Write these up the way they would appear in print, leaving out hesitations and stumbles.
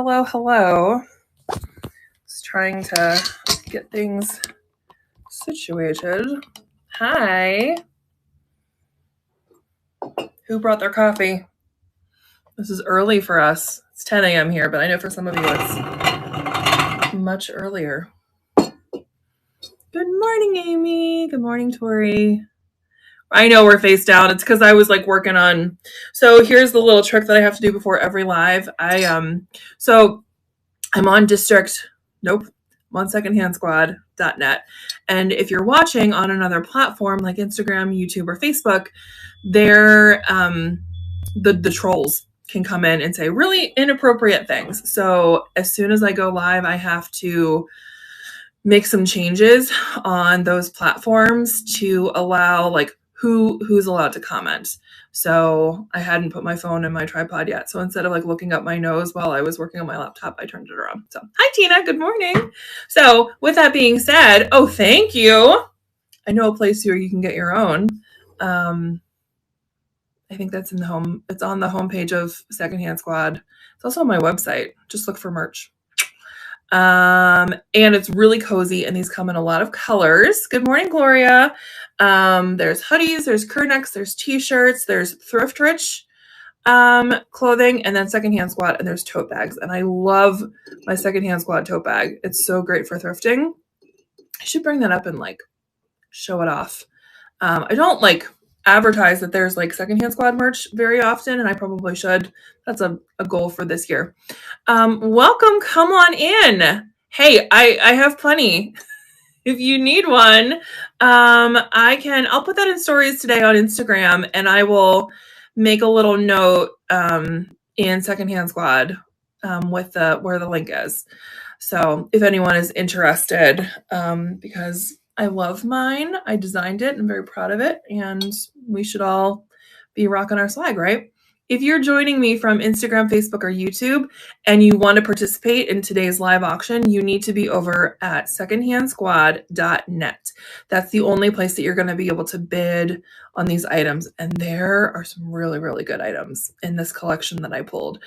hello. Just trying to get things situated. Hi. Who brought their coffee? This is early for us. It's 10 a.m. here, but I know for some of you it's much earlier. Good morning, Amy. Good morning, Tori. I know we're face down. It's because I was like working on. So here's the little trick that I have to do before every live. So I'm on I'm on secondhandsquad.net. And if you're watching on another platform like Instagram, YouTube, or Facebook, the trolls can come in and say really inappropriate things. So as soon as I go live, I have to make some changes on those platforms to allow like who's allowed to comment. So I hadn't put my phone in my tripod yet. So instead of like looking up my nose while I was working on my laptop, I turned it around. So hi Tina, good morning. So with that being said, oh, thank you. I know a place where you can get your own. I think that's it's on the homepage of Secondhand Squad. It's also on my website. Just look for merch. And it's really cozy, and these come in a lot of colors. Good morning, Gloria. There's hoodies, there's crew necks, there's t-shirts, there's thrift rich clothing, and then Secondhand Squad, and there's tote bags. And I love my Secondhand Squad tote bag. It's so great for thrifting. I should bring that up and like show it off. I don't like advertise that there's like Secondhand Squad merch very often, and I probably should. That's a goal for this year. Welcome, come on in. Hey, I have plenty. If you need one, I'll put that in stories today on Instagram, and I will make a little note in Secondhand Squad with where the link is. So if anyone is interested, because I love mine. I designed it. I'm very proud of it. And we should all be rocking our swag, right? If you're joining me from Instagram, Facebook, or YouTube, and you want to participate in today's live auction, you need to be over at secondhandsquad.net. That's the only place that you're going to be able to bid on these items. And there are some really, really good items in this collection that I pulled.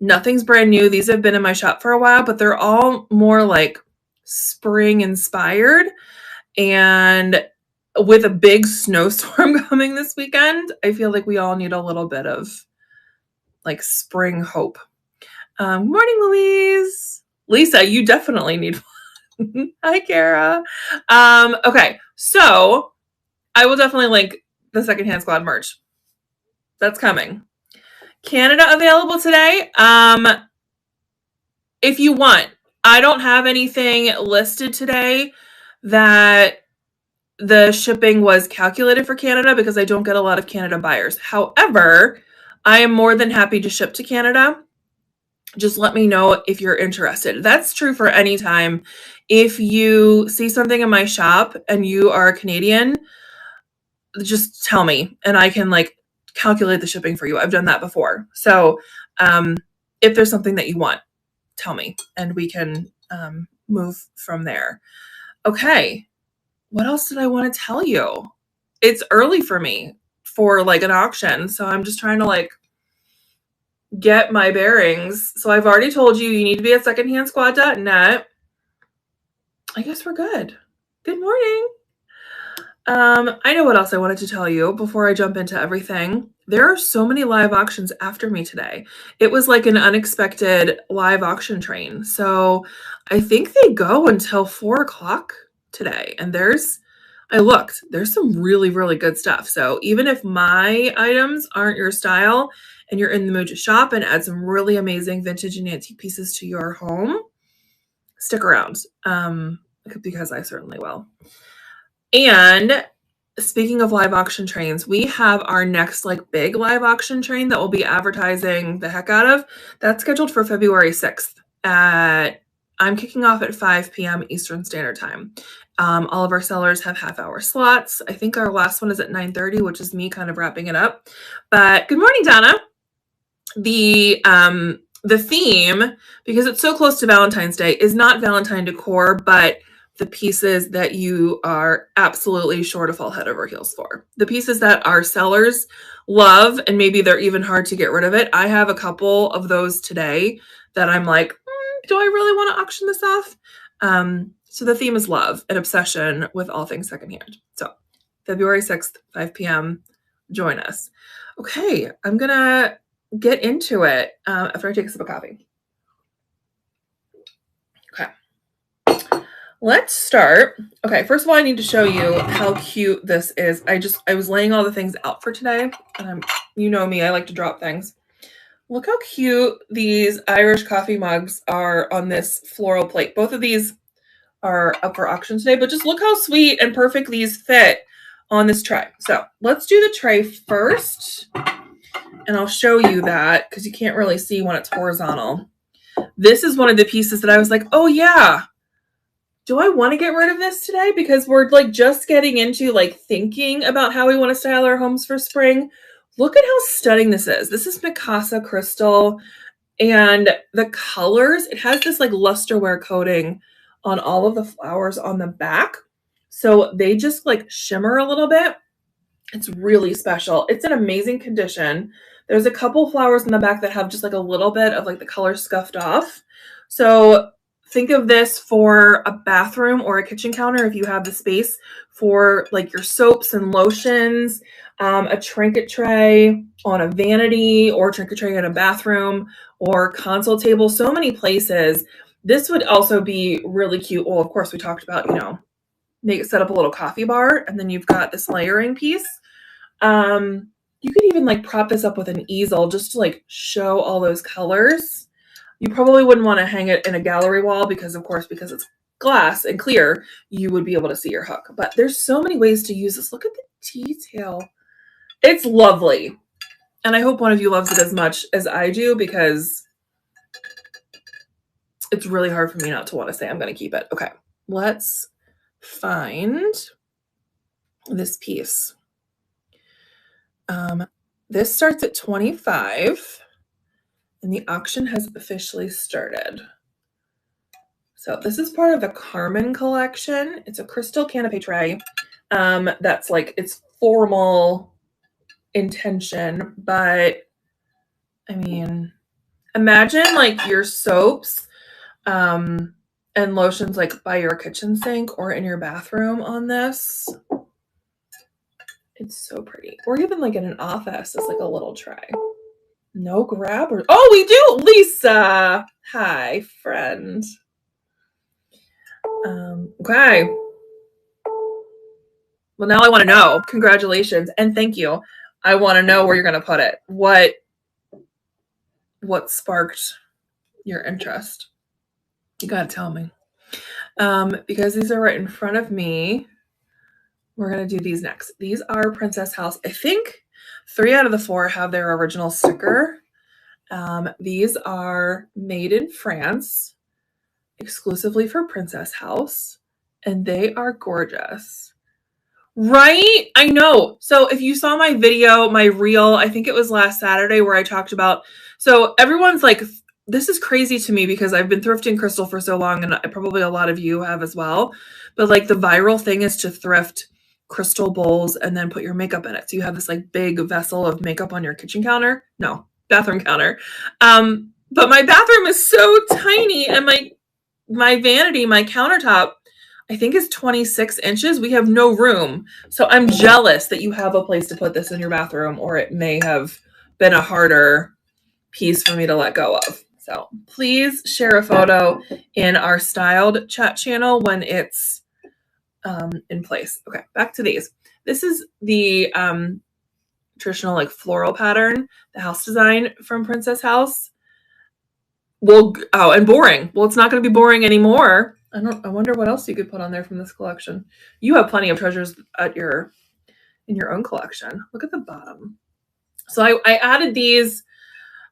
Nothing's brand new. These have been in my shop for a while, but they're all more like spring inspired, and with a big snowstorm coming this weekend, I feel like we all need a little bit of like spring hope. Morning, Louise. Lisa, you definitely need one. Hi, Kara. Okay, so I will definitely link the Secondhand Squad merch. That's coming. Canada available today. If you want. I don't have anything listed today that the shipping was calculated for Canada because I don't get a lot of Canada buyers. However, I am more than happy to ship to Canada. Just let me know if you're interested. That's true for any time. If you see something in my shop and you are Canadian, just tell me and I can like calculate the shipping for you. I've done that before. So if there's something that you want, tell me and we can move from there. Okay. What else did I want to tell you? It's early for me for like an auction. So I'm just trying to like get my bearings. So I've already told you need to be at secondhandsquad.net. I guess we're good. Good morning. I know what else I wanted to tell you before I jump into everything. There are so many live auctions after me today. It was like an unexpected live auction train. So I think they go until 4 o'clock today. And there's some really, really good stuff. So even if my items aren't your style and you're in the mood to shop and add some really amazing vintage and antique pieces to your home, stick around because I certainly will. And speaking of live auction trains, we have our next like big live auction train that we'll be advertising the heck out of. That's scheduled for February 6th I'm kicking off at 5 p.m. Eastern Standard Time. All of our sellers have half-hour slots. I think our last one is at 9:30, which is me kind of wrapping it up. But good morning, Donna. The theme, because it's so close to Valentine's Day, is not Valentine decor, but the pieces that you are absolutely sure to fall head over heels for. The pieces that our sellers love, and maybe they're even hard to get rid of it. I have a couple of those today that I'm like, do I really want to auction this off? So the theme is love and obsession with all things secondhand. So February 6th, 5 p.m., join us. Okay, I'm going to get into it after I take a sip of coffee. Okay. Let's start. Okay, first of all, I need to show you how cute this is. I was laying all the things out for today, and you know me, I like to drop things. Look how cute these Irish coffee mugs are on this floral plate. Both of these are up for auction today, but just look how sweet and perfect these fit on this tray. So let's do the tray first, and I'll show you that because you can't really see when it's horizontal. This is one of the pieces that I was like, oh yeah, do I want to get rid of this today? Because we're like just getting into like thinking about how we want to style our homes for spring. Look at how stunning this is. This is Mikasa crystal, and the colors, it has this like lusterware coating on all of the flowers on the back. So they just like shimmer a little bit. It's really special. It's in amazing condition. There's a couple flowers in the back that have just like a little bit of like the color scuffed off. So think of this for a bathroom or a kitchen counter if you have the space for like your soaps and lotions, a trinket tray on a vanity or trinket tray in a bathroom or console table, so many places. This would also be really cute. Well, of course, we talked about, you know, set up a little coffee bar, and then you've got this layering piece. You could even like prop this up with an easel just to like show all those colors. You probably wouldn't want to hang it in a gallery wall because, of course, because it's glass and clear, you would be able to see your hook. But there's so many ways to use this. Look at the detail. It's lovely. And I hope one of you loves it as much as I do because it's really hard for me not to want to say I'm going to keep it. Okay, let's find this piece. This starts at $25. And the auction has officially started. So this is part of the Carmen collection. It's a crystal canopy tray. That's like its formal intention. But I mean, imagine like your soaps and lotions like by your kitchen sink or in your bathroom on this. It's so pretty. Or even like in an office, it's like a little tray. No grabbers. Oh, we do, Lisa. Hi, friend. Okay. Well, now I want to know. Congratulations and thank you. I want to know where you're going to put it. What sparked your interest? You got to tell me. Because these are right in front of me. We're going to do these next. These are Princess House. I think 3 out of the 4 have their original sticker. These are made in France, exclusively for Princess House, and they are gorgeous. Right? I know. So if you saw my video, my reel, I think it was last Saturday where I talked about, so everyone's like, this is crazy to me because I've been thrifting crystal for so long, and probably a lot of you have as well. But like the viral thing is to thrift crystal bowls and then put your makeup in it. So you have this like big vessel of makeup on your kitchen counter. No, bathroom counter. But my bathroom is so tiny, and my vanity, my countertop, I think is 26 inches. We have no room. So I'm jealous that you have a place to put this in your bathroom, or it may have been a harder piece for me to let go of. So please share a photo in our styled chat channel when it's in place. Okay, back to these. This is the traditional like floral pattern, the house design from Princess House. Well, oh, and boring. Well, it's not going to be boring anymore. I wonder what else you could put on there from this collection. You have plenty of treasures in your own collection. Look at the bottom. So I added these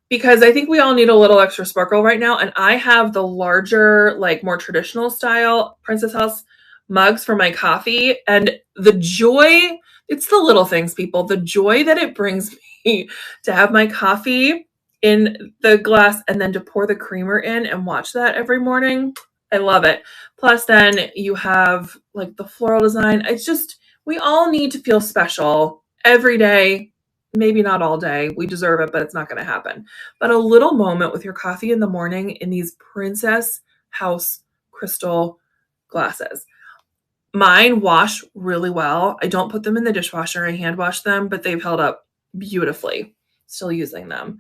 because I think we all need a little extra sparkle right now. And I have the larger, like more traditional style Princess House mugs for my coffee, and the joy, it's the little things, people, the joy that it brings me to have my coffee in the glass and then to pour the creamer in and watch that every morning. I love it. Plus then you have like the floral design. It's just, we all need to feel special every day. Maybe not all day. We deserve it, but it's not going to happen. But a little moment with your coffee in the morning in these Princess House crystal glasses. Mine wash really well. I don't put them in the dishwasher. I hand wash them, but they've held up beautifully. Still using them.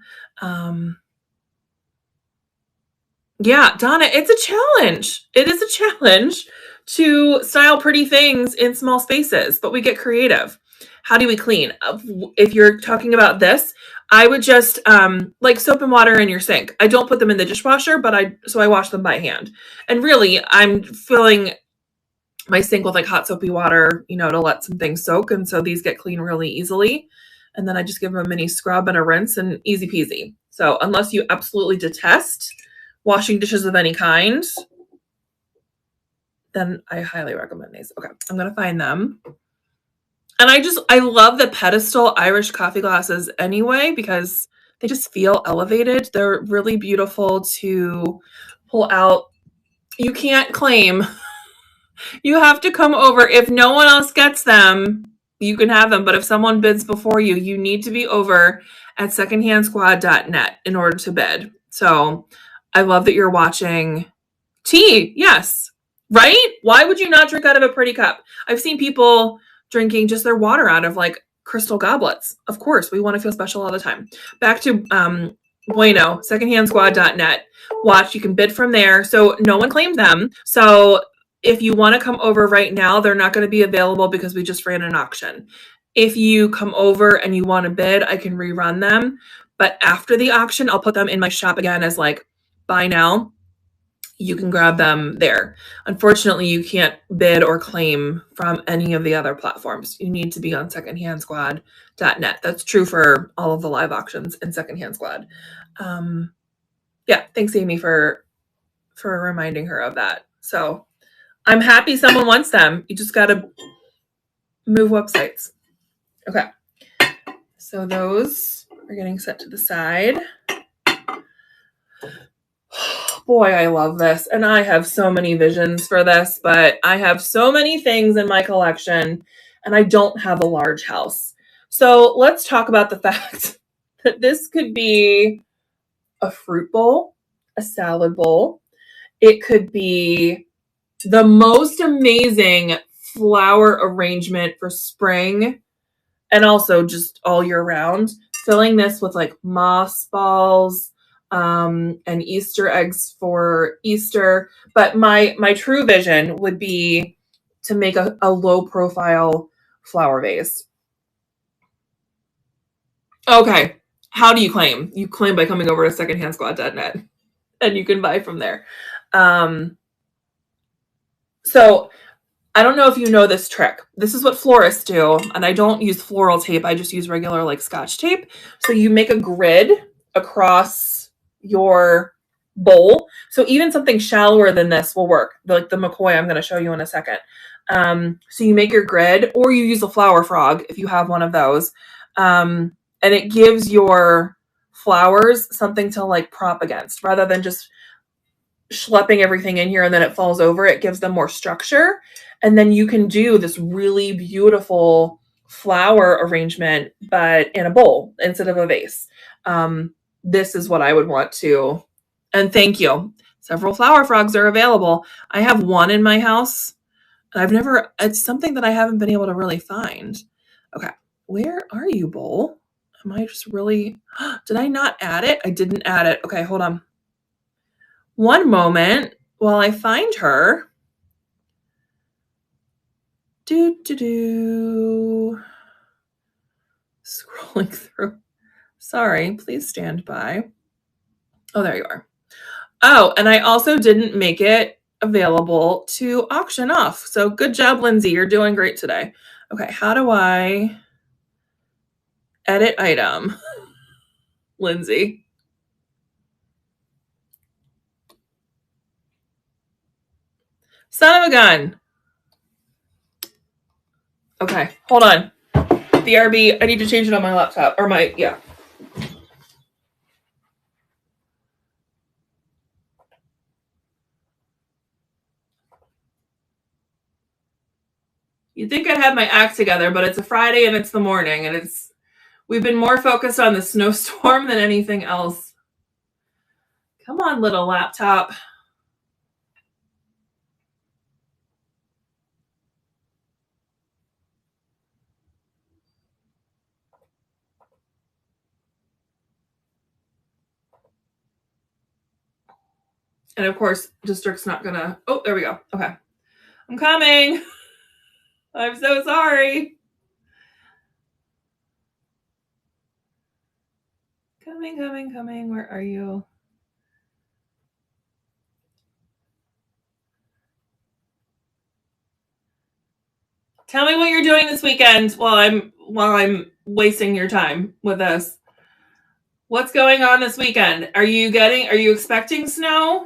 Yeah, Donna, it's a challenge. It is a challenge to style pretty things in small spaces, but we get creative. How do we clean? If you're talking about this, I would just like soap and water in your sink. I don't put them in the dishwasher, but I wash them by hand. And really, I'm filling my sink with like hot soapy water, you know, to let some things soak. And so these get clean really easily. And then I just give them a mini scrub and a rinse and easy peasy. So unless you absolutely detest washing dishes of any kind, then I highly recommend these. Okay, I'm going to find them. And I love the pedestal Irish coffee glasses anyway, because they just feel elevated. They're really beautiful to pull out. You can't claim. You have to come over. If no one else gets them, you can have them. But if someone bids before you, you need to be over at secondhandsquad.net in order to bid. So I love that you're watching tea. Yes. Right? Why would you not drink out of a pretty cup? I've seen people drinking just their water out of like crystal goblets. Of course, we want to feel special all the time. Back to Bueno, secondhandsquad.net. Watch, you can bid from there. So no one claimed them. So if you want to come over right now, they're not going to be available because we just ran an auction. If you come over and you want to bid, I can rerun them. But after the auction, I'll put them in my shop again as like buy now. You can grab them there. Unfortunately, you can't bid or claim from any of the other platforms. You need to be on secondhandsquad.net. That's true for all of the live auctions in Secondhand Squad. Yeah, thanks, Amy, for reminding her of that. So I'm happy someone wants them. You just got to move websites. Okay. So those are getting set to the side. Boy, I love this. And I have so many visions for this, but I have so many things in my collection and I don't have a large house. So let's talk about the fact that this could be a fruit bowl, a salad bowl. It could be the most amazing flower arrangement for spring and also just all year round. Filling this with like moss balls, and Easter eggs for Easter. But my true vision would be to make a low profile flower vase. Okay. How do you claim? You claim by coming over to secondhandsquad.net and you can buy from there. So I don't know if you know this trick. This is what florists do. And I don't use floral tape. I just use regular like Scotch tape. So you make a grid across your bowl. So even something shallower than this will work. Like the McCoy I'm going to show you in a second. So you make your grid or you use a flower frog if you have one of those. And it gives your flowers something to like prop against rather than just schlepping everything in here and then it falls over. It gives them more structure. And then you can do this really beautiful flower arrangement, but in a bowl instead of a vase. This is what I would want to. And thank you. Several flower frogs are available. I have one in my house. It's something that I haven't been able to really find. Okay. Where are you, bowl? Am I just really, did I not add it? I didn't add it. Okay, hold on. One moment while I find her. Scrolling through. Sorry, please stand by. Oh, there you are. Oh, and I also didn't make it available to auction off. So good job, Lindsay. You're doing great today. Okay, how do I edit item? Lindsay. Son of a gun. Okay, hold on. BRB, I need to change it on my laptop. Or my, yeah. You'd think I'd have my act together, but it's a Friday and it's the morning, and we've been more focused on the snowstorm than anything else. Come on, little laptop. And of course, district's not gonna, oh, there we go. Okay. I'm coming. I'm so sorry. Coming. Where are you? Tell me what you're doing this weekend while I'm wasting your time with this. What's going on this weekend? Are you expecting snow?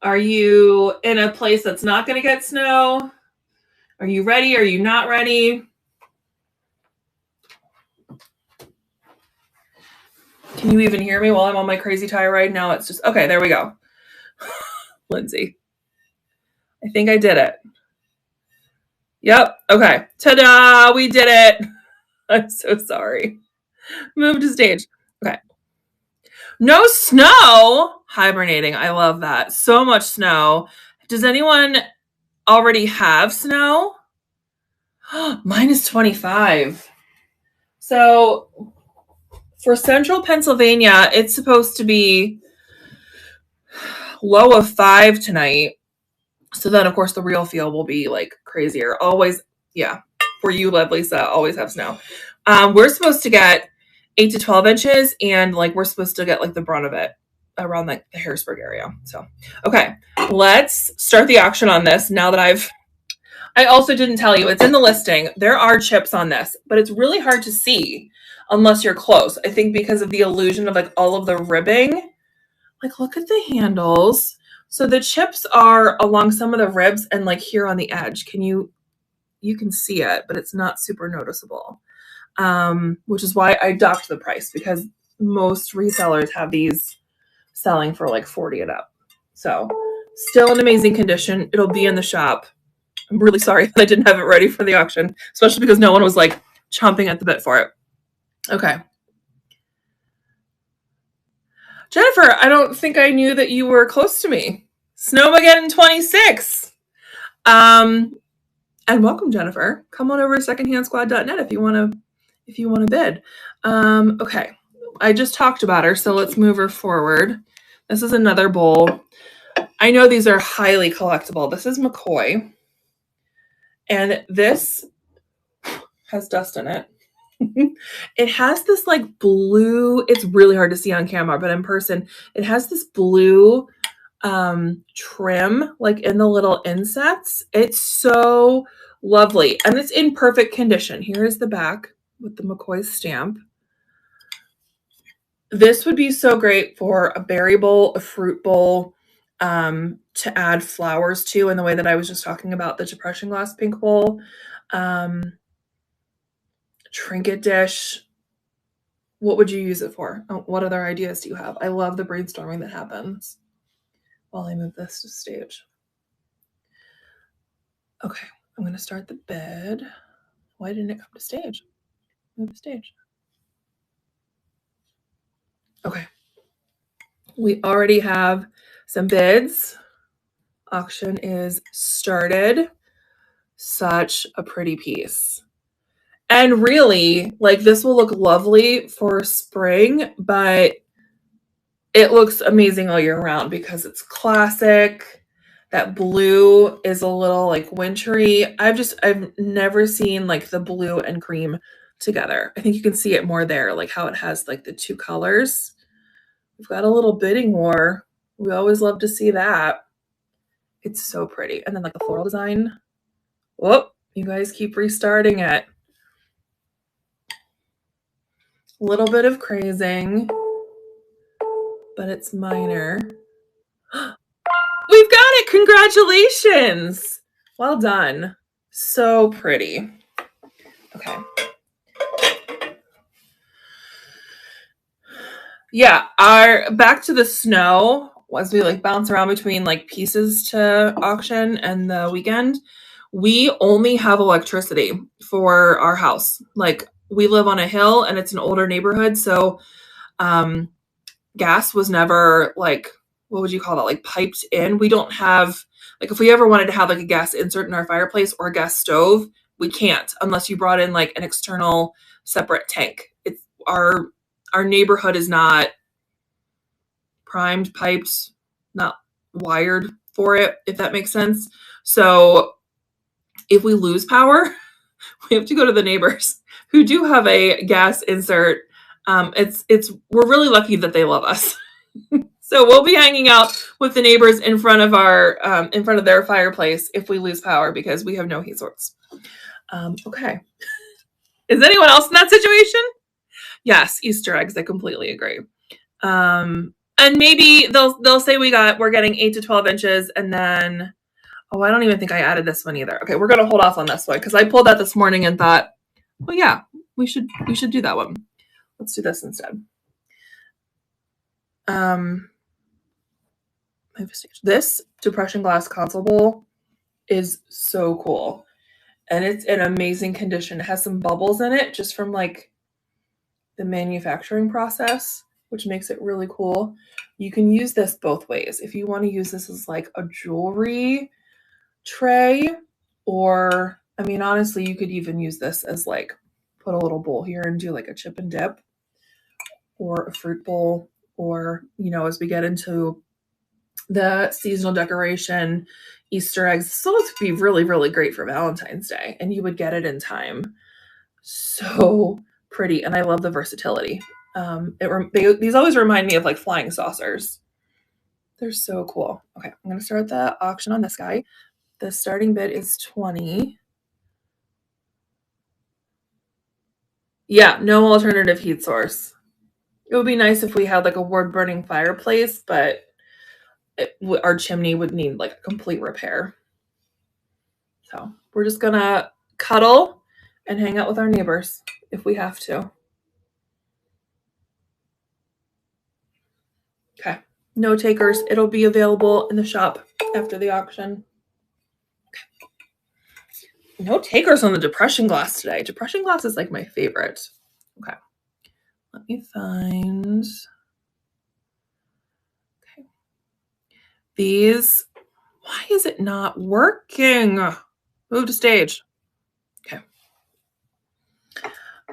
Are you in a place that's not going to get snow? Are you ready? Are you not ready? Can you even hear me while I'm on my crazy tirade? Now it's just, okay, there we go. Lindsay. I think I did it. Yep. Okay. Ta-da! We did it. I'm so sorry. Move to stage. Okay. No snow! Hibernating. I love that. So much snow. Does anyone already have snow? Minus 25. So for central Pennsylvania, it's supposed to be low of 5 tonight. So then, of course, the real feel will be like crazier. Always, yeah. For you, live, Lisa, always have snow. We're supposed to get 8 to 12 inches, and like we're supposed to get like the brunt of it around like the Harrisburg area. So, okay, let's start the auction on this now that I also didn't tell you, it's in the listing. There are chips on this, but it's really hard to see unless you're close. I think because of the illusion of like all of the ribbing. Like, look at the handles. So the chips are along some of the ribs and like here on the edge. You can see it, but it's not super noticeable. Which is why I docked the price, because most resellers have these selling for like 40 and up. So still in amazing condition. It'll be in the shop. I'm really sorry that I didn't have it ready for the auction, especially because no one was like chomping at the bit for it. Okay. Jennifer, I don't think I knew that you were close to me. Snowmageddon 26. And welcome, Jennifer. Come on over to secondhandsquad.net if you want to bid. Okay. I just talked about her, so let's move her forward. This is another bowl. I know these are highly collectible. This is McCoy. And this has dust in it. It has this like blue, it's really hard to see on camera, but in person, it has this blue trim like in the little insets. It's so lovely. And it's in perfect condition. Here is the back with the McCoy stamp. This would be so great for a berry bowl, a fruit bowl, to add flowers to, in the way that I was just talking about the depression glass pink bowl. Trinket dish. What would you use it for? Oh, what other ideas do you have? I love the brainstorming that happens while I move this to stage. Okay, I'm going to start the bid. Why didn't it come to stage? Move to stage. Okay. We already have some bids. Auction is started. Such a pretty piece. And really, like, this will look lovely for spring, but it looks amazing all year round because it's classic. That blue is a little like wintry. I've never seen like the blue and cream together. I think you can see it more there, like how it has like the two colors. We've got a little bidding war. We always love to see that. It's so pretty. And then like the floral design. Whoop, you guys keep restarting it. A little bit of crazing, but it's minor. We've got it! Congratulations! Well done. So pretty. Okay. Yeah, back to the snow. as we like bounce around between like pieces to auction and the weekend, we only have electricity for our house. Like we live on a hill and it's an older neighborhood. So gas was never like, what would you call that? Like piped in. We don't have, like if we ever wanted to have like a gas insert in our fireplace or a gas stove, we can't unless you brought in like an external separate tank. It's our neighborhood is not primed, piped, not wired for it, if that makes sense. So if we lose power, we have to go to the neighbors who do have a gas insert. We're really lucky that they love us. So we'll be hanging out with the neighbors in front of their fireplace if we lose power because we have no heat source. Okay. Is anyone else in that situation? Yes, Easter eggs. I completely agree. And maybe they'll say we're getting 8 to 12 inches, and then I don't even think I added this one either. Okay, we're gonna hold off on this one because I pulled that this morning and thought, well, yeah, we should do that one. Let's do this instead. This depression glass console bowl is so cool. And it's in amazing condition. It has some bubbles in it just from like the manufacturing process, which makes it really cool. You can use this both ways. If you want to use this as like a jewelry tray, or I mean, honestly, you could even use this as like put a little bowl here and do like a chip and dip or a fruit bowl, or, you know, as we get into the seasonal decoration, Easter eggs. So this would be really, really great for Valentine's Day, and you would get it in time. So pretty, and I love the versatility. These always remind me of like flying saucers. They're so cool. Okay, I'm going to start the auction on this guy. The starting bid is 20. Yeah, no alternative heat source. It would be nice if we had like a wood-burning fireplace, but our chimney would need like a complete repair. So we're just gonna cuddle and hang out with our neighbors if we have to. Okay, no takers. It'll be available in the shop after the auction. Okay. No takers on the depression glass today. Depression glass is like my favorite. Okay, let me find. Okay, these. Why is it not working? Move to stage. Okay.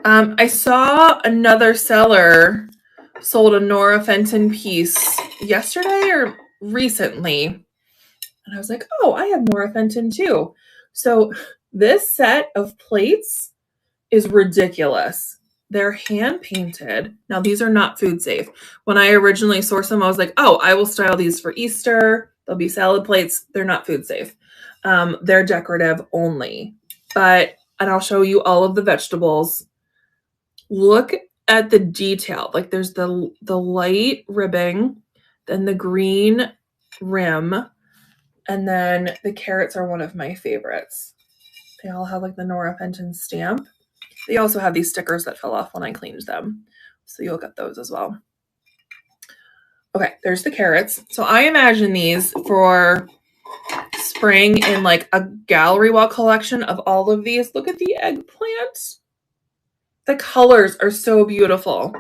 I saw another seller sold a Nora Fenton piece yesterday or recently. And I was like, oh, I have Nora Fenton too. So this set of plates is ridiculous. They're hand painted. Now, these are not food safe. When I originally sourced them, I was like, oh, I will style these for Easter. They'll be salad plates. They're not food safe. They're decorative only. And I'll show you all of the vegetables. Look at the detail. Like there's the light ribbing, then the green rim, and then the carrots are one of my favorites. They all have like the Nora Fenton stamp. They also have these stickers that fell off when I cleaned them, so you'll get those as well. Okay, there's the carrots. So I imagine these for spring in like a gallery wall collection of all of these. Look at the eggplant. The colors are so beautiful.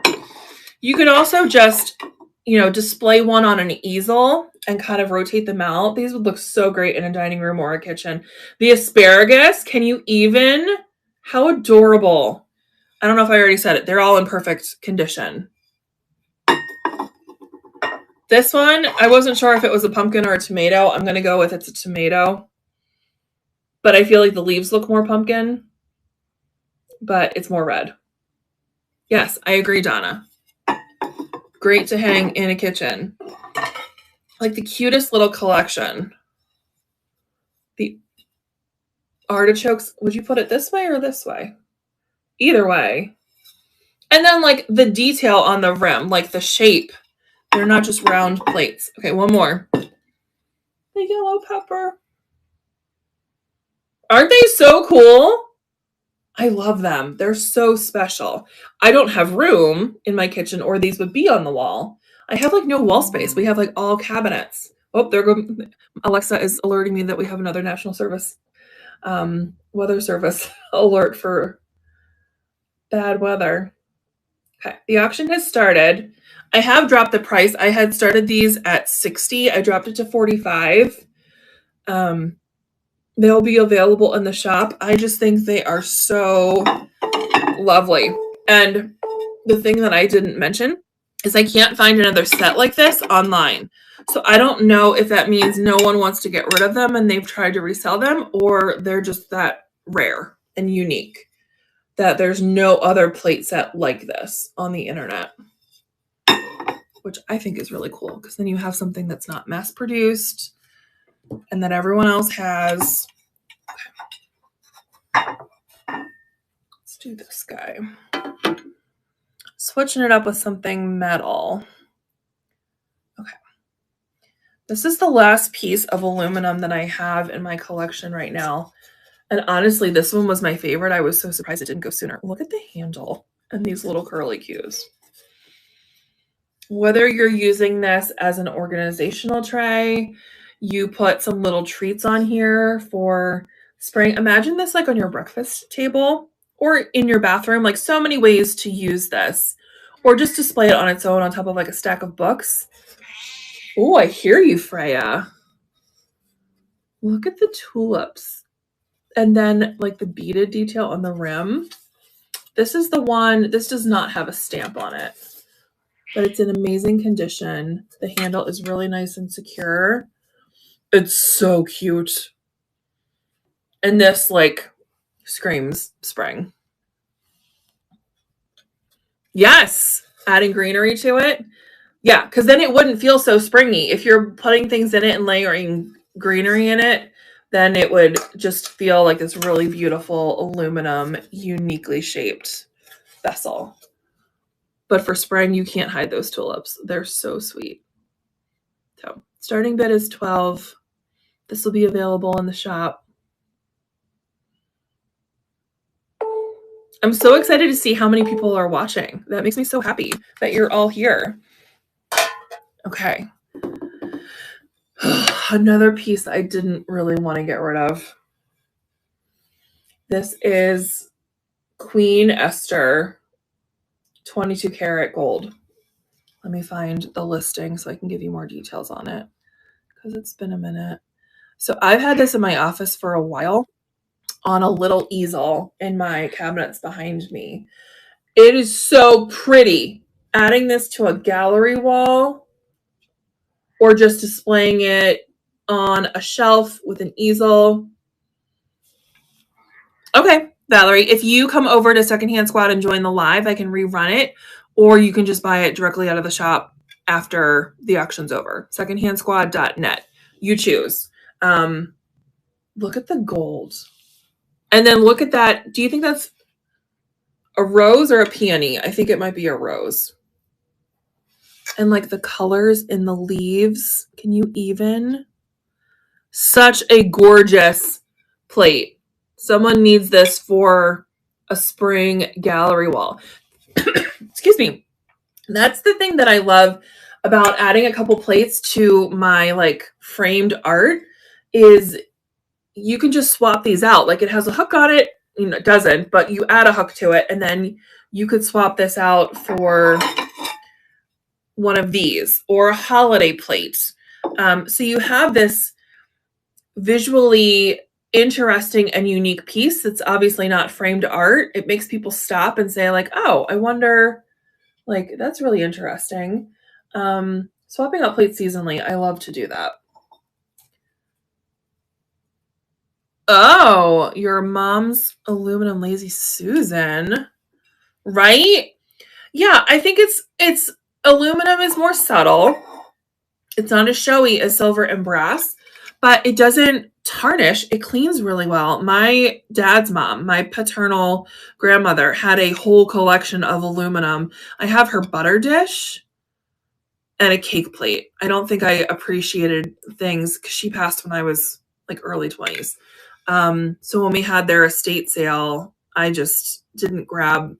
You could also just, you know, display one on an easel and kind of rotate them out. These would look so great in a dining room or a kitchen. The asparagus, can you even? How adorable. I don't know if I already said it. They're all in perfect condition. This one, I wasn't sure if it was a pumpkin or a tomato. I'm going to go with it's a tomato. But I feel like the leaves look more pumpkin. But it's more red. Yes, I agree, Donna. Great to hang in a kitchen. Like the cutest little collection. The artichokes, would you put it this way or this way? Either way. And then like the detail on the rim, like the shape. They're not just round plates. Okay, one more. The yellow pepper. Aren't they so cool? I love them. They're so special. I don't have room in my kitchen, or these would be on the wall. I have like no wall space. We have like all cabinets. Oh, there go. Alexa is alerting me that we have another national service, weather service alert for bad weather. Okay, the auction has started. I have dropped the price. I had started these at 60. I dropped it to 45. They'll be available in the shop. I just think they are so lovely. And the thing that I didn't mention is I can't find another set like this online. So I don't know if that means no one wants to get rid of them and they've tried to resell them, or they're just that rare and unique that there's no other plate set like this on the internet, which I think is really cool because then you have something that's not mass produced and that everyone else has. Let's do this guy. Switching it up with something metal. Okay. This is the last piece of aluminum that I have in my collection right now. And honestly, this one was my favorite. I was so surprised it didn't go sooner. Look at the handle and these little curly cues. Whether you're using this as an organizational tray, you put some little treats on here for spraying. Imagine this like on your breakfast table or in your bathroom, like so many ways to use this, or just display it on its own on top of like a stack of books. Oh, I hear you, Freya. Look at the tulips. And then like the beaded detail on the rim. This is the one, this does not have a stamp on it, but it's in amazing condition. The handle is really nice and secure. It's so cute. And this like screams spring. Yes, adding greenery to it. Yeah, because then it wouldn't feel so springy. If you're putting things in it and layering greenery in it, then it would just feel like this really beautiful aluminum, uniquely shaped vessel. But for spring, you can't hide those tulips. They're so sweet. So starting bid is $12. This will be available in the shop. I'm so excited to see how many people are watching. That makes me so happy that you're all here. Okay. Another piece I didn't really want to get rid of. This is Queen Esther 22 karat gold. Let me find the listing so I can give you more details on it because it's been a minute. So I've had this in my office for a while on a little easel in my cabinets behind me. It is so pretty. Adding this to a gallery wall or just displaying it on a shelf with an easel. Okay, Valerie, if you come over to Secondhand Squad and join the live, I can rerun it, or you can just buy it directly out of the shop after the auction's over. Secondhandsquad.net. You choose. Look at the gold. And then look at that. Do you think that's a rose or a peony? I think it might be a rose. And like the colors in the leaves. Can you even? Such a gorgeous plate. Someone needs this for a spring gallery wall. Excuse me. That's the thing that I love about adding a couple plates to my like framed art is you can just swap these out. Like it has a hook on it. You know, it doesn't, but you add a hook to it and then you could swap this out for one of these or a holiday plate. So you have this visually interesting and unique piece that's obviously not framed art. It makes people stop and say like, oh, I wonder, like, that's really interesting. Swapping out plates seasonally, I love to do that. Oh, your mom's aluminum Lazy Susan, right? Yeah, I think it's aluminum is more subtle. It's not as showy as silver and brass, but it doesn't tarnish. It cleans really well. My dad's mom, my paternal grandmother, had a whole collection of aluminum. I have her butter dish and a cake plate. I don't think I appreciated things because she passed when I was like early 20s. So when we had their estate sale, I just didn't grab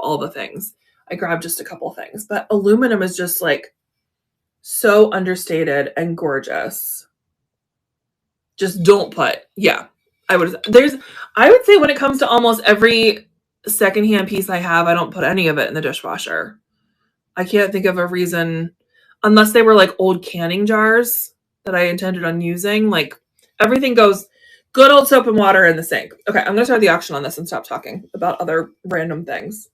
all the things. I grabbed just a couple things, but aluminum is just like so understated and gorgeous. Just don't put, yeah. I would say when it comes to almost every secondhand piece I have, I don't put any of it in the dishwasher. I can't think of a reason, unless they were like old canning jars that I intended on using. Like everything goes good old soap and water in the sink. Okay, I'm gonna start the auction on this and stop talking about other random things.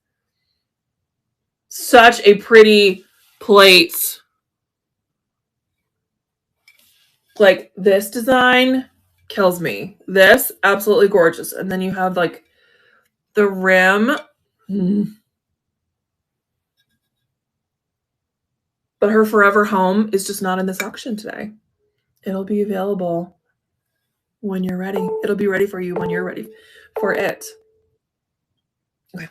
Such a pretty plate. Like this design kills me. This, absolutely gorgeous. And then you have like the rim. But her forever home is just not in this auction today. It'll be available when you're ready. It'll be ready for you when you're ready for it. Okay.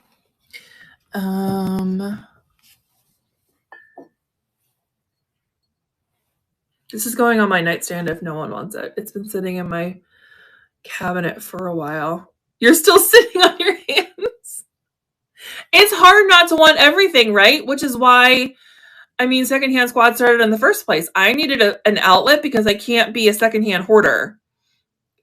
This is going on my nightstand if no one wants it. It's been sitting in my cabinet for a while. You're still sitting on your hands. It's hard not to want everything, right? Which is why, I mean, Secondhand Squad started in the first place. I needed an outlet because I can't be a secondhand hoarder.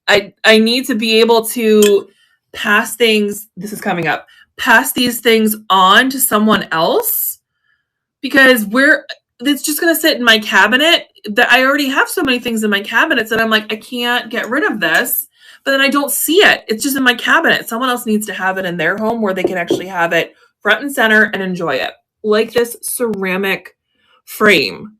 I need to be able to pass things. This is coming up. Pass these things on to someone else because it's just going to sit in my cabinet. That I already have so many things in my cabinets that I'm like, I can't get rid of this, but then I don't see it. It's just in my cabinet. Someone else needs to have it in their home where they can actually have it front and center and enjoy it. Like this ceramic frame.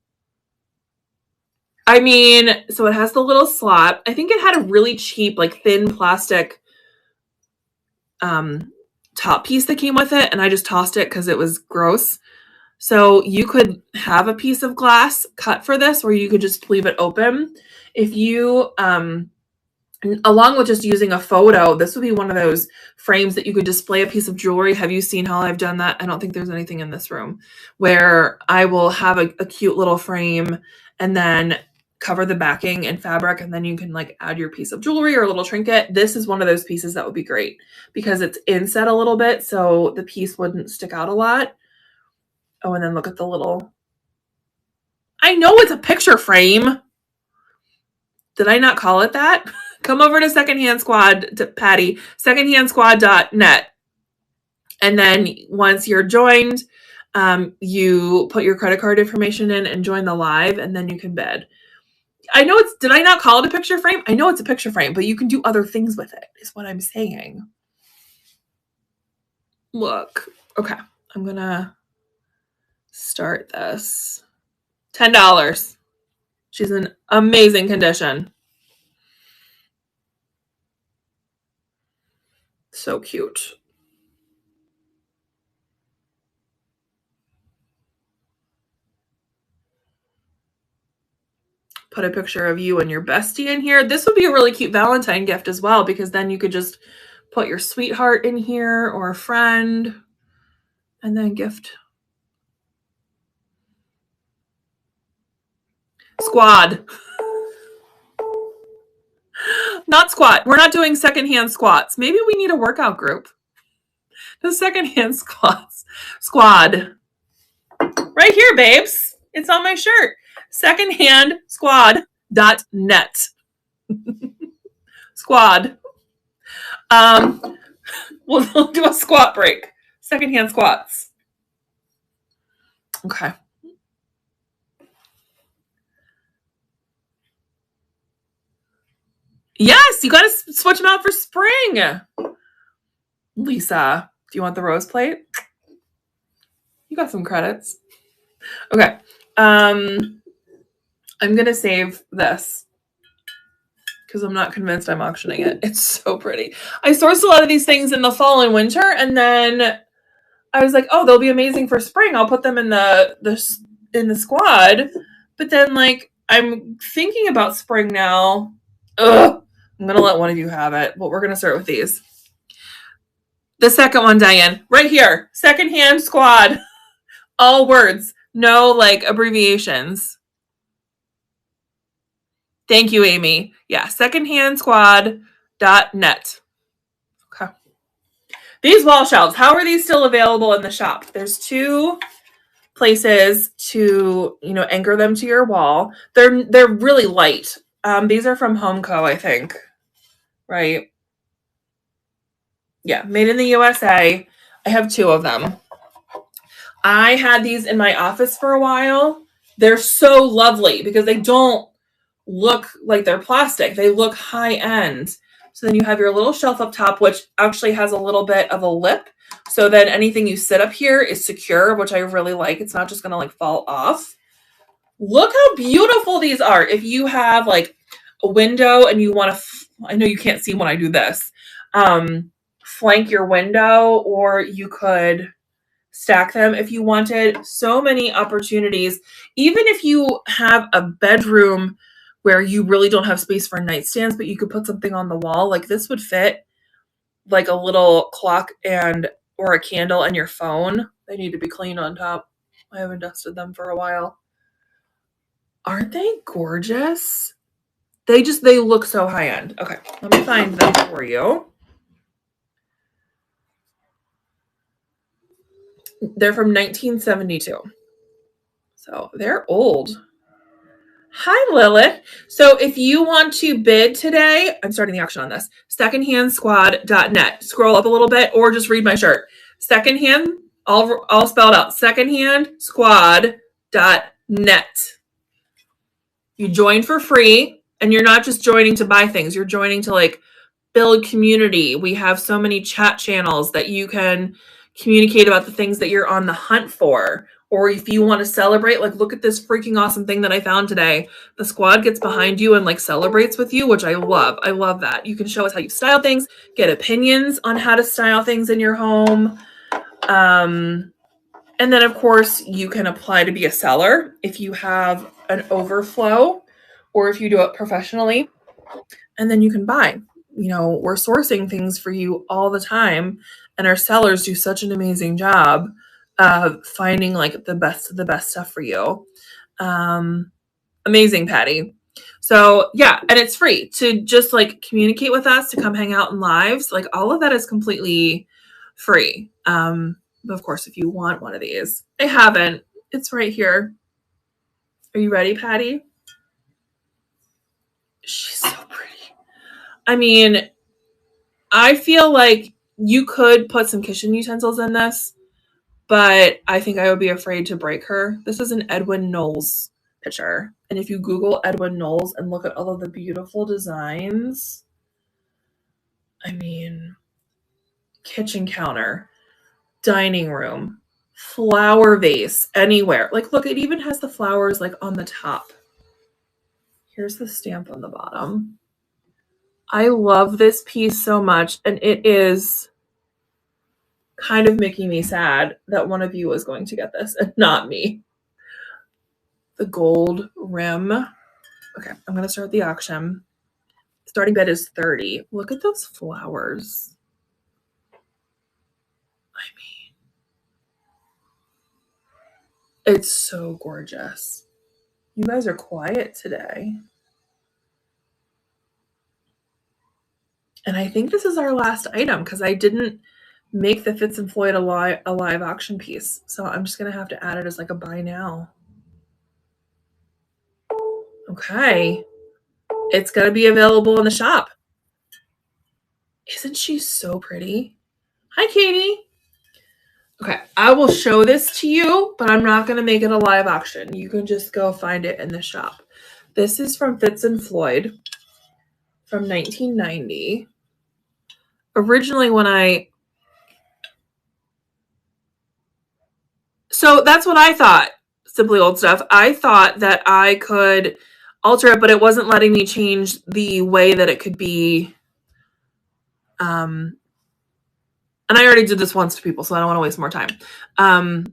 I mean, so it has the little slot. I think it had a really cheap, like thin plastic top piece that came with it, and I just tossed it because it was gross. So you could have a piece of glass cut for this, or you could just leave it open. If you, along with just using a photo, this would be one of those frames that you could display a piece of jewelry. Have you seen how I've done that? I don't think there's anything in this room where I will have a cute little frame and then cover the backing in fabric, and then you can like add your piece of jewelry or a little trinket. This is one of those pieces that would be great because it's inset a little bit, so the piece wouldn't stick out a lot. Oh, and then look at the little, I know it's a picture frame. Did I not call it that? Come over to Secondhand Squad, to Patty, secondhandsquad.net. And then once you're joined, you put your credit card information in and join the live, and then you can bid. I know did I not call it a picture frame? I know it's a picture frame, but you can do other things with it, is what I'm saying. Look. Okay. I'm going to start this. $10. She's in amazing condition. So cute. Put a picture of you and your bestie in here. This would be a really cute Valentine gift as well, because then you could just put your sweetheart in here or a friend and then gift. Squad. Not squat. We're not doing secondhand squats. Maybe we need a workout group. The secondhand squats. Squad. Right here, babes. It's on my shirt. Secondhandsquad.net. Squad. We'll do a squat break. Secondhand squats. Okay. Yes, you got to switch them out for spring. Lisa, do you want the rose plate? You got some credits. Okay. I'm going to save this because I'm not convinced I'm auctioning it. It's so pretty. I sourced a lot of these things in the fall and winter, and then I was like, oh, they'll be amazing for spring. I'll put them in the squad. But then, like, I'm thinking about spring now. Ugh. I'm going to let one of you have it, but we're going to start with these. The second one, Diane, right here. Secondhand Squad. All words. No, like, abbreviations. Thank you, Amy. Yeah, secondhandsquad.net. Okay. These wall shelves, how are these still available in the shop? There's 2 places to, anchor them to your wall. They're really light. These are from Homco, I think. Right? Yeah, made in the USA. I have 2 of them. I had these in my office for a while. They're so lovely because they don't look like they're plastic. They look high end. So then you have your little shelf up top, which actually has a little bit of a lip. So then anything you sit up here is secure, which I really like. It's not just going to like fall off. Look how beautiful these are. If you have like a window and you want to, I know you can't see when I do this, flank your window, or you could stack them if you wanted. So many opportunities. Even if you have a bedroom where you really don't have space for nightstands, but you could put something on the wall, like this would fit like a little clock or a candle and your phone. They need to be cleaned on top. I haven't dusted them for a while. Aren't they gorgeous? They look so high end. Okay, let me find them for you. They're from 1972. So they're old. Hi, Lilith. So if you want to bid today, I'm starting the auction on this, secondhandsquad.net. Scroll up a little bit or just read my shirt. Secondhand, all spelled out, secondhandsquad.net. You join for free, and you're not just joining to buy things. You're joining to like build community. We have so many chat channels that you can communicate about the things that you're on the hunt for. Or if you want to celebrate, like look at this freaking awesome thing that I found today. The squad gets behind you and like celebrates with you, which I love. I love that. You can show us how you style things, get opinions on how to style things in your home. And then of course you can apply to be a seller if you have an overflow or if you do it professionally, and then you can buy. We're sourcing things for you all the time, and our sellers do such an amazing job of finding like the best of the best stuff for you. Amazing, Patty. So yeah, and it's free to just like communicate with us, to come hang out in lives. Like all of that is completely free. But of course, if you want one of these, I haven't. It's right here. Are you ready, Patty? She's so pretty. I mean, I feel like you could put some kitchen utensils in this, but I think I would be afraid to break her. This is an Edwin Knowles picture. And if you Google Edwin Knowles and look at all of the beautiful designs, I mean, kitchen counter, dining room, flower vase, anywhere. Like, look, it even has the flowers like on the top. Here's the stamp on the bottom. I love this piece so much, and it is kind of making me sad that one of you is going to get this and not me. The gold rim. Okay, I'm going to start the auction. Starting bid is $30. Look at those flowers. I mean, it's so gorgeous. You guys are quiet today. And I think this is our last item because I didn't make the Fitz and Floyd a live auction piece. So I'm just going to have to add it as like a buy now. Okay. It's going to be available in the shop. Isn't she so pretty? Hi, Katie. Okay, I will show this to you, but I'm not going to make it a live auction. You can just go find it in the shop. This is from Fitz and Floyd from 1990. Originally so that's what I thought, Simply Old Stuff. I thought that I could alter it, but it wasn't letting me change the way that it could be. And I already did this once to people, so I don't want to waste more time. I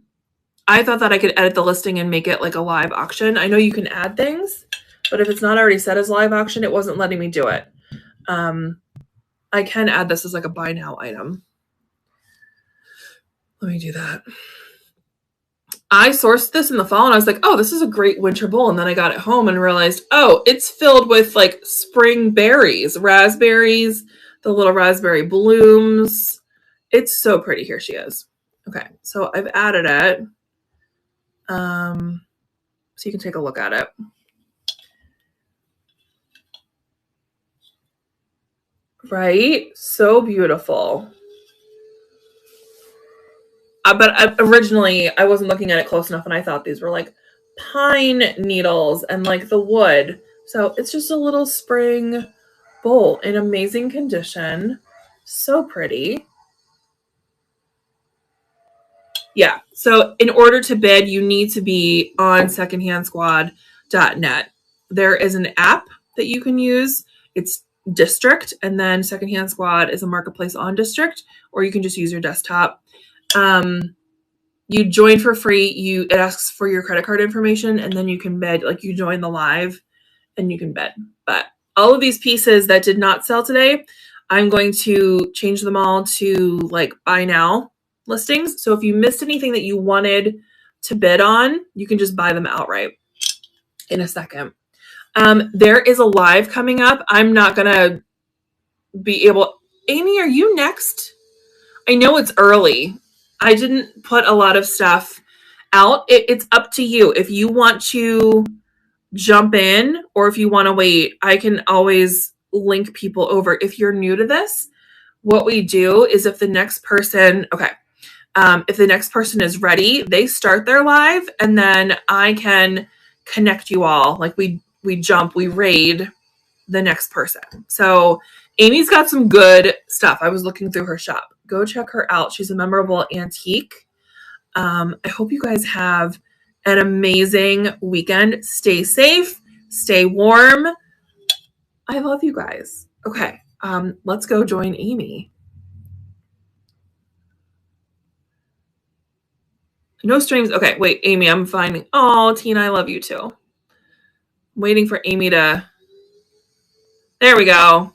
thought that I could edit the listing and make it like a live auction. I know you can add things, but if it's not already set as live auction, it wasn't letting me do it. I can add this as like a buy now item. Let me do that. I sourced this in the fall and I was like, oh, this is a great winter bowl. And then I got it home and realized, oh, it's filled with like spring berries, raspberries, the little raspberry blooms. It's so pretty. Here she is. Okay, so I've added it. So you can take a look at it. Right? So beautiful. But originally I wasn't looking at it close enough and I thought these were like pine needles and like the wood. So it's just a little spring bowl in amazing condition. So pretty. Yeah. So in order to bid, you need to be on secondhandsquad.net. There is an app that you can use. It's District, and then Secondhand Squad is a marketplace on District, or you can just use your desktop. You join for free. It asks for your credit card information, and then you can bid. Like you join the live and you can bid. But all of these pieces that did not sell today, I'm going to change them all to like buy now listings. So if you missed anything that you wanted to bid on, you can just buy them outright in a second. There is a live coming up. I'm not going to be able. Amy, are you next? I know it's early. I didn't put a lot of stuff out. It's up to you. If you want to jump in or if you want to wait, I can always link people over. If you're new to this, what we do is if the next person, if the next person is ready, they start their live and then I can connect you all. Like we raid the next person. So Amy's got some good stuff. I was looking through her shop. Go check her out. She's a memorable antique. I hope you guys have an amazing weekend. Stay safe. Stay warm. I love you guys. Okay. Let's go join Amy. No streams. Okay. Wait, Amy, I'm finding. Oh, Tina, I love you too. I'm waiting for Amy to. There we go.